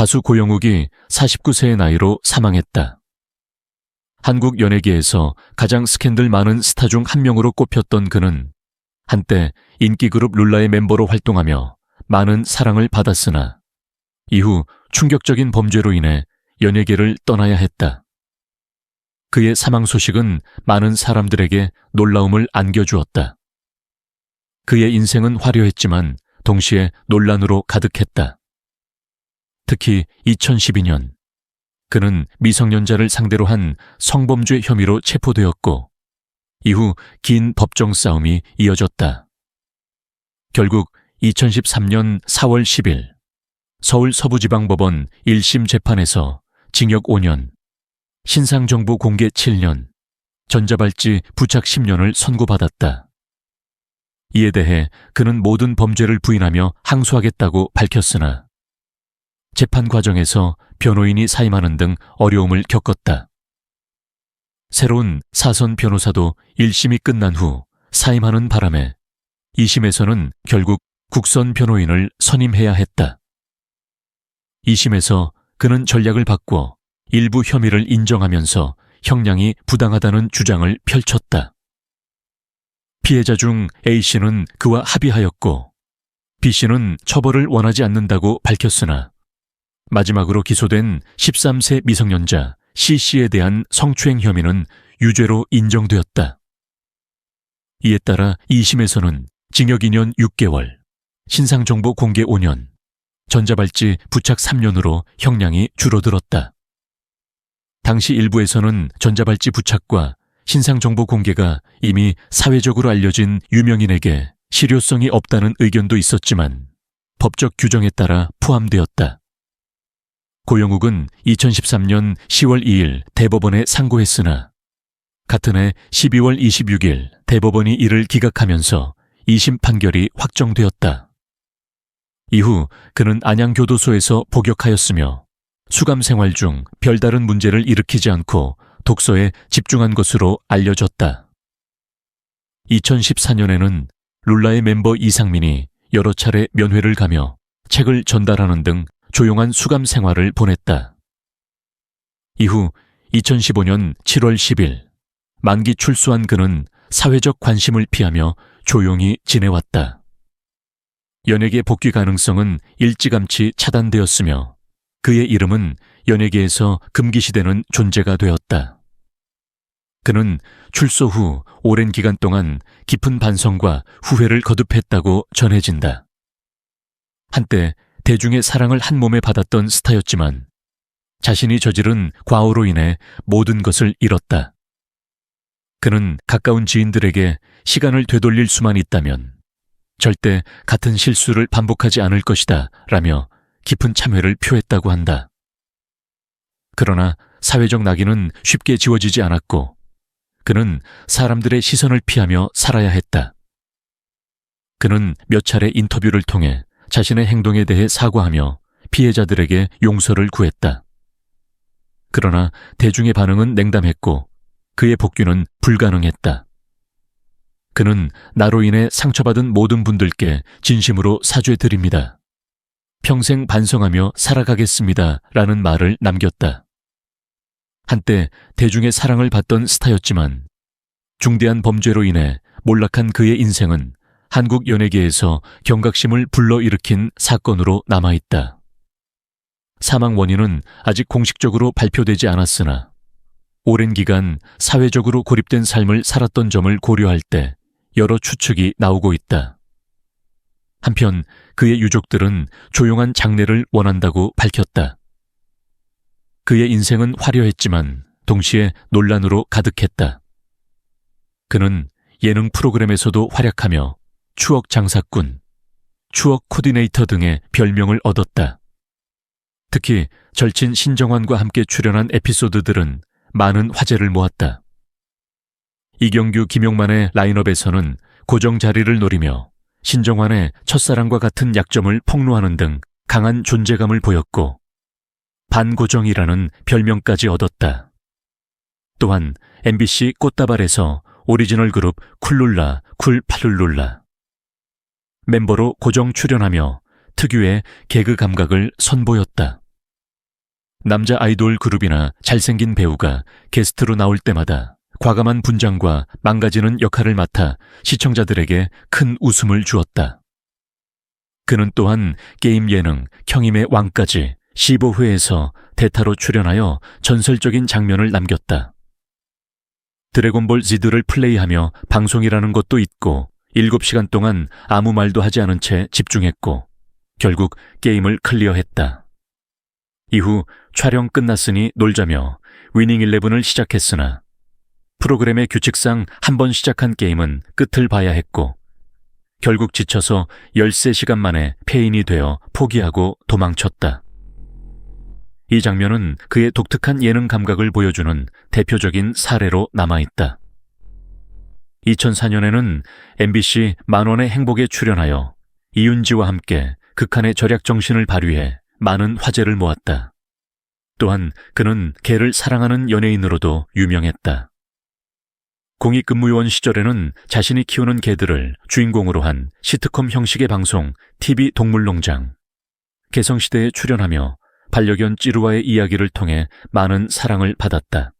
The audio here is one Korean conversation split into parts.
가수 고영욱이 49세의 나이로 사망했다. 한국 연예계에서 가장 스캔들 많은 스타 중 한 명으로 꼽혔던 그는 한때 인기그룹 룰라의 멤버로 활동하며 많은 사랑을 받았으나 이후 충격적인 범죄로 인해 연예계를 떠나야 했다. 그의 사망 소식은 많은 사람들에게 놀라움을 안겨주었다. 그의 인생은 화려했지만 동시에 논란으로 가득했다. 특히 2012년 그는 미성년자를 상대로 한 성범죄 혐의로 체포되었고 이후 긴 법정 싸움이 이어졌다. 결국 2013년 4월 10일 서울 서부지방법원 1심 재판에서 징역 5년, 신상정보 공개 7년, 전자발찌 부착 10년을 선고받았다. 이에 대해 그는 모든 범죄를 부인하며 항소하겠다고 밝혔으나 재판 과정에서 변호인이 사임하는 등 어려움을 겪었다. 새로운 사선 변호사도 1심이 끝난 후 사임하는 바람에 2심에서는 결국 국선 변호인을 선임해야 했다. 2심에서 그는 전략을 바꿔 일부 혐의를 인정하면서 형량이 부당하다는 주장을 펼쳤다. 피해자 중 A씨는 그와 합의하였고 B씨는 처벌을 원하지 않는다고 밝혔으나 마지막으로 기소된 13세 미성년자 C씨에 대한 성추행 혐의는 유죄로 인정되었다. 이에 따라 2심에서는 징역 2년 6개월, 신상정보 공개 5년, 전자발찌 부착 3년으로 형량이 줄어들었다. 당시 일부에서는 전자발찌 부착과 신상정보 공개가 이미 사회적으로 알려진 유명인에게 실효성이 없다는 의견도 있었지만 법적 규정에 따라 포함되었다. 고영욱은 2013년 10월 2일 대법원에 상고했으나 같은 해 12월 26일 대법원이 이를 기각하면서 2심 판결이 확정되었다. 이후 그는 안양교도소에서 복역하였으며 수감 생활 중 별다른 문제를 일으키지 않고 독서에 집중한 것으로 알려졌다. 2014년에는 룰라의 멤버 이상민이 여러 차례 면회를 가며 책을 전달하는 등 조용한 수감 생활을 보냈다. 이후 2015년 7월 10일 만기 출소한 그는 사회적 관심을 피하며 조용히 지내왔다. 연예계 복귀 가능성은 일찌감치 차단되었으며 그의 이름은 연예계에서 금기시되는 존재가 되었다. 그는 출소 후 오랜 기간 동안 깊은 반성과 후회를 거듭했다고 전해진다. 한때 대중의 사랑을 한 몸에 받았던 스타였지만 자신이 저지른 과오로 인해 모든 것을 잃었다. 그는 가까운 지인들에게 시간을 되돌릴 수만 있다면 절대 같은 실수를 반복하지 않을 것이다 라며 깊은 참회를 표했다고 한다. 그러나 사회적 낙인은 쉽게 지워지지 않았고 그는 사람들의 시선을 피하며 살아야 했다. 그는 몇 차례 인터뷰를 통해 자신의 행동에 대해 사과하며 피해자들에게 용서를 구했다. 그러나 대중의 반응은 냉담했고 그의 복귀는 불가능했다. 그는 나로 인해 상처받은 모든 분들께 진심으로 사죄드립니다. 평생 반성하며 살아가겠습니다. 라는 말을 남겼다. 한때 대중의 사랑을 받던 스타였지만 중대한 범죄로 인해 몰락한 그의 인생은 한국 연예계에서 경각심을 불러일으킨 사건으로 남아있다. 사망 원인은 아직 공식적으로 발표되지 않았으나 오랜 기간 사회적으로 고립된 삶을 살았던 점을 고려할 때 여러 추측이 나오고 있다. 한편 그의 유족들은 조용한 장례를 원한다고 밝혔다. 그의 인생은 화려했지만 동시에 논란으로 가득했다. 그는 예능 프로그램에서도 활약하며 추억 장사꾼, 추억 코디네이터 등의 별명을 얻었다. 특히 절친 신정환과 함께 출연한 에피소드들은 많은 화제를 모았다. 이경규, 김용만의 라인업에서는 고정 자리를 노리며 신정환의 첫사랑과 같은 약점을 폭로하는 등 강한 존재감을 보였고 반고정이라는 별명까지 얻었다. 또한 MBC 꽃다발에서 오리지널 그룹 쿨룰라, 쿨파룰룰라 멤버로 고정 출연하며 특유의 개그 감각을 선보였다. 남자 아이돌 그룹이나 잘생긴 배우가 게스트로 나올 때마다 과감한 분장과 망가지는 역할을 맡아 시청자들에게 큰 웃음을 주었다. 그는 또한 게임 예능 형임의 왕까지 15회에서 대타로 출연하여 전설적인 장면을 남겼다. 드래곤볼 Z를 플레이하며 방송이라는 것도 잊고 7시간 동안 아무 말도 하지 않은 채 집중했고 결국 게임을 클리어했다. 이후 촬영 끝났으니 놀자며 위닝 11을 시작했으나 프로그램의 규칙상 한 번 시작한 게임은 끝을 봐야 했고 결국 지쳐서 13시간 만에 폐인이 되어 포기하고 도망쳤다. 이 장면은 그의 독특한 예능 감각을 보여주는 대표적인 사례로 남아있다. 2004년에는 MBC 만원의 행복에 출연하여 이윤지와 함께 극한의 절약 정신을 발휘해 많은 화제를 모았다. 또한 그는 개를 사랑하는 연예인으로도 유명했다. 공익근무요원 시절에는 자신이 키우는 개들을 주인공으로 한 시트콤 형식의 방송 TV 동물농장, 개성시대에 출연하며 반려견 찌루와의 이야기를 통해 많은 사랑을 받았다.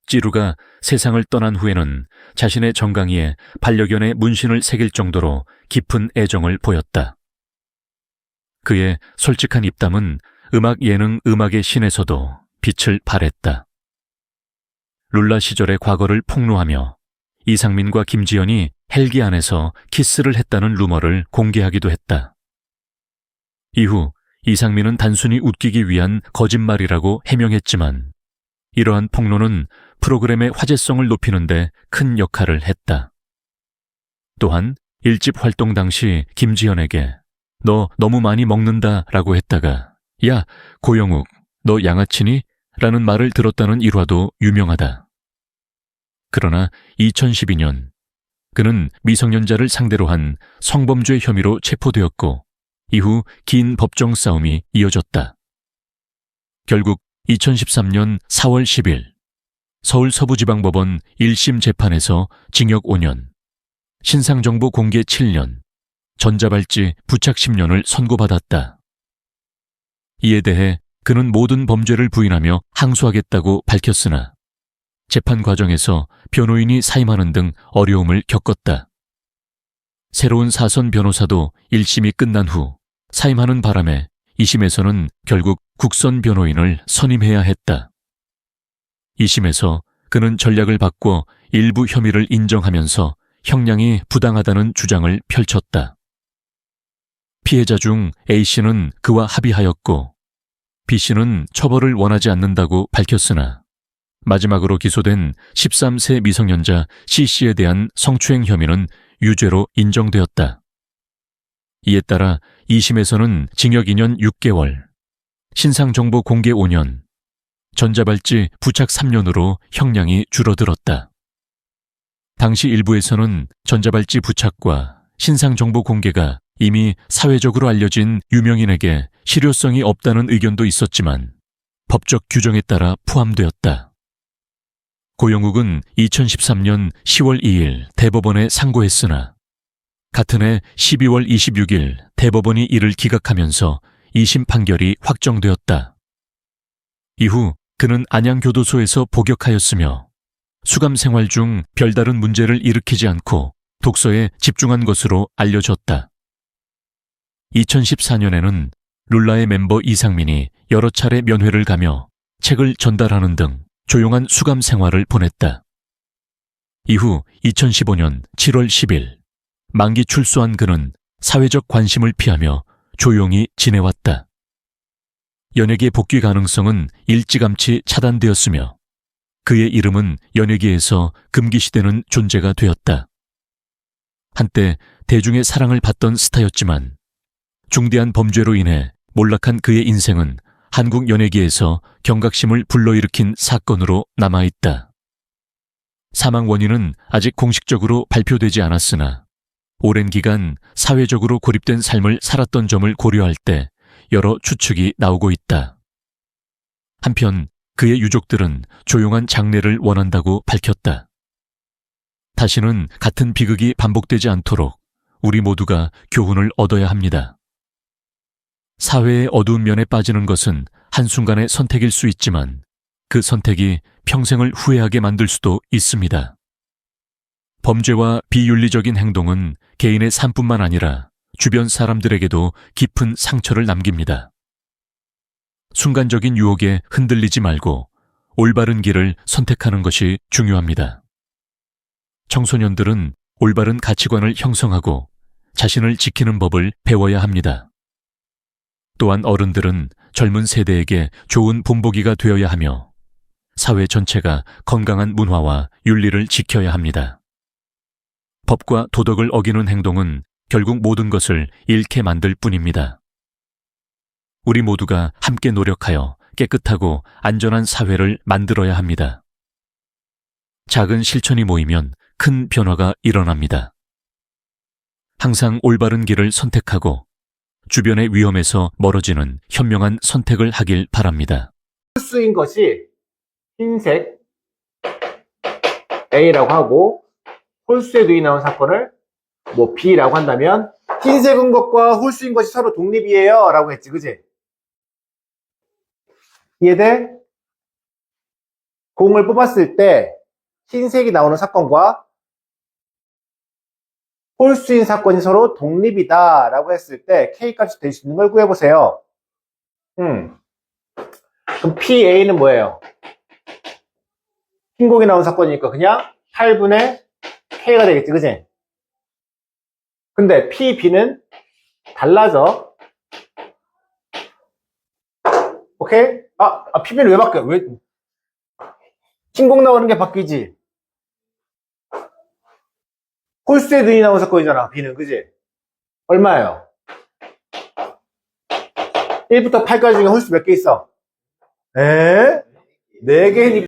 찌루가 세상을 떠난 후에는 자신의 정강이에 반려견의 문신을 새길 정도로 깊은 애정을 보였다. 그의 솔직한 입담은 음악 예능 음악의 신에서도 빛을 발했다. 룰라 시절의 과거를 폭로하며 이상민과 김지연이 헬기 안에서 키스를 했다는 루머를 공개하기도 했다. 이후 이상민은 단순히 웃기기 위한 거짓말이라고 해명했지만 이러한 폭로는 프로그램의 화제성을 높이는 데 큰 역할을 했다. 또한 1집 활동 당시 김지연에게 너 너무 많이 먹는다 라고 했다가 야 고영욱 너 양아치니? 라는 말을 들었다는 일화도 유명하다. 그러나 2012년 그는 미성년자를 상대로 한 성범죄 혐의로 체포되었고 이후 긴 법정 싸움이 이어졌다. 결국 2013년 4월 10일 서울 서부지방법원 1심 재판에서 징역 5년, 신상정보 공개 7년, 전자발찌 부착 10년을 선고받았다. 이에 대해 그는 모든 범죄를 부인하며 항소하겠다고 밝혔으나 재판 과정에서 변호인이 사임하는 등 어려움을 겪었다. 새로운 사선 변호사도 1심이 끝난 후 사임하는 바람에 2심에서는 결국 국선 변호인을 선임해야 했다. 2심에서 그는 전략을 바꿔 일부 혐의를 인정하면서 형량이 부당하다는 주장을 펼쳤다. 피해자 중 A씨는 그와 합의하였고 B씨는 처벌을 원하지 않는다고 밝혔으나 마지막으로 기소된 13세 미성년자 C씨에 대한 성추행 혐의는 유죄로 인정되었다. 이에 따라 2심에서는 징역 2년 6개월, 신상정보 공개 5년, 전자발찌 부착 3년으로 형량이 줄어들었다. 당시 일부에서는 전자발찌 부착과 신상정보 공개가 이미 사회적으로 알려진 유명인에게 실효성이 없다는 의견도 있었지만 법적 규정에 따라 포함되었다. 고영욱은 2013년 10월 2일 대법원에 상고했으나 같은 해 12월 26일 대법원이 이를 기각하면서 2심 판결이 확정되었다. 이후 그는 안양교도소에서 복역하였으며 수감 생활 중 별다른 문제를 일으키지 않고 독서에 집중한 것으로 알려졌다. 2014년에는 룰라의 멤버 이상민이 여러 차례 면회를 가며 책을 전달하는 등 조용한 수감 생활을 보냈다. 이후 2015년 7월 10일 만기 출소한 그는 사회적 관심을 피하며 조용히 지내왔다. 연예계 복귀 가능성은 일찌감치 차단되었으며 그의 이름은 연예계에서 금기시되는 존재가 되었다. 한때 대중의 사랑을 받던 스타였지만 중대한 범죄로 인해 몰락한 그의 인생은 한국 연예계에서 경각심을 불러일으킨 사건으로 남아있다. 사망 원인은 아직 공식적으로 발표되지 않았으나 오랜 기간 사회적으로 고립된 삶을 살았던 점을 고려할 때 여러 추측이 나오고 있다. 한편 그의 유족들은 조용한 장례를 원한다고 밝혔다. 다시는 같은 비극이 반복되지 않도록 우리 모두가 교훈을 얻어야 합니다. 사회의 어두운 면에 빠지는 것은 한순간의 선택일 수 있지만 그 선택이 평생을 후회하게 만들 수도 있습니다. 범죄와 비윤리적인 행동은 개인의 삶뿐만 아니라 주변 사람들에게도 깊은 상처를 남깁니다. 순간적인 유혹에 흔들리지 말고 올바른 길을 선택하는 것이 중요합니다. 청소년들은 올바른 가치관을 형성하고 자신을 지키는 법을 배워야 합니다. 또한 어른들은 젊은 세대에게 좋은 본보기가 되어야 하며 사회 전체가 건강한 문화와 윤리를 지켜야 합니다. 법과 도덕을 어기는 행동은 결국 모든 것을 잃게 만들 뿐입니다. 우리 모두가 함께 노력하여 깨끗하고 안전한 사회를 만들어야 합니다. 작은 실천이 모이면 큰 변화가 일어납니다. 항상 올바른 길을 선택하고 주변의 위험에서 멀어지는 현명한 선택을 하길 바랍니다. 홀수인 것이 흰색 A라고 하고 홀수의 누이 나온 사건을 뭐 B라고 한다면 흰색인 것과 홀수인 것이 서로 독립이에요 라고 했지, 그지? 이해돼? 공을 뽑았을 때 흰색이 나오는 사건과 홀수인 사건이 서로 독립이다 라고 했을 때 K값이 될 수 있는 걸 구해보세요. 그럼 PA는 뭐예요? 흰 공이 나온 사건이니까 그냥 8분의 K가 되겠지, 그지? 근데 PB는 달라져. 오케이? PB는 왜 바뀌어? 흰 공 나오는 게 바뀌지? 홀수의 눈이 나온 사건이잖아, B는, 그지? 얼마예요? 1부터 8까지 중에 홀수 몇 개 있어? 4개니까